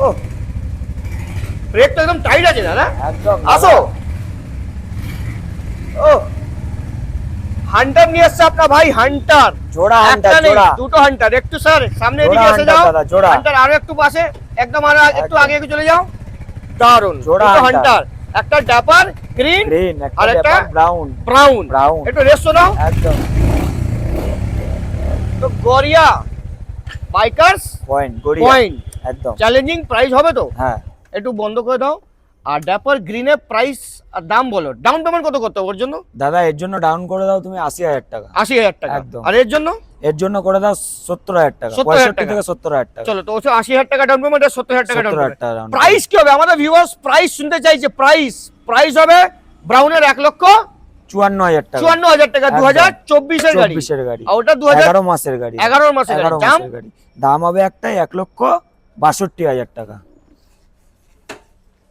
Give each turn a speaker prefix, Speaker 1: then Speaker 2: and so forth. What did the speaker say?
Speaker 1: ও break তো একদম tight আছে দাদা।
Speaker 2: একদম
Speaker 1: আসো। ও হান্টার নিয়ে আসছে আপনার ভাই, হান্টার
Speaker 2: জোড়া হান্টার,
Speaker 1: একটা নেই,
Speaker 2: জোড়া
Speaker 1: দুটো হান্টার। একটু স্যার সামনে
Speaker 2: জোড়া
Speaker 1: এদিকে এসে
Speaker 2: hunter
Speaker 1: যাও
Speaker 2: দাদা, জোড়া।
Speaker 1: হান্টার আরো একটু পাশে, একদম আরো একটু
Speaker 2: একদম।
Speaker 1: আগে চলে যাও। দারুন
Speaker 2: জোড়া
Speaker 1: দুটো
Speaker 2: hunter।
Speaker 1: হান্টার, একটা ডাপার গ্রিন
Speaker 2: গ্রিন,
Speaker 1: আর
Speaker 2: একটা
Speaker 1: একটা
Speaker 2: ব্রাউন।
Speaker 1: ব্রাউন।
Speaker 2: ব্রাউন
Speaker 1: একটু রেস্ট নাও।
Speaker 2: একদম
Speaker 1: তো Garia bikers
Speaker 2: point, Garia
Speaker 1: point
Speaker 2: একদম।
Speaker 1: চ্যালেঞ্জিং প্রাইস হবে তো?
Speaker 2: হ্যাঁ
Speaker 1: একটু বন্ধ করে দাও। আর ডাপার গ্রিনের প্রাইস আর দাম বলো, ডাউন পেমেন্ট কত করতে হবে ওর জন্য?
Speaker 2: দাদা এর জন্য ডাউন করে দাও তুমি 80,000 টাকা।
Speaker 1: 80,000 টাকা।
Speaker 2: একদম।
Speaker 1: আর এর জন্য?
Speaker 2: এর জন্য করে দাও 70,000 টাকা,
Speaker 1: 70,000
Speaker 2: 65 থেকে 70,000 টাকা।
Speaker 1: চলো তো 80,000 টাকা ডাউন পেমেন্ট আর 70,000 টাকা ডাউন
Speaker 2: 70,000
Speaker 1: পেমেন্ট।
Speaker 2: টাকা down payment।
Speaker 1: প্রাইস কি হবে আমাদের ভিউয়ার্স? প্রাইস শুনতে চাইছে। প্রাইস হবে ব্রাউনের
Speaker 2: 54,000 টাকা,
Speaker 1: 1,54,000 টাকা, 2024 এর গাড়ি।
Speaker 2: 24 এর গাড়ি,
Speaker 1: আর ওটা
Speaker 2: 11 মাসের গাড়ি,
Speaker 1: 11 মাসের গাড়ি।
Speaker 2: 11
Speaker 1: দাম
Speaker 2: মাসের গাড়ি। দাম হবে একটাই 1,62,000 টাকা।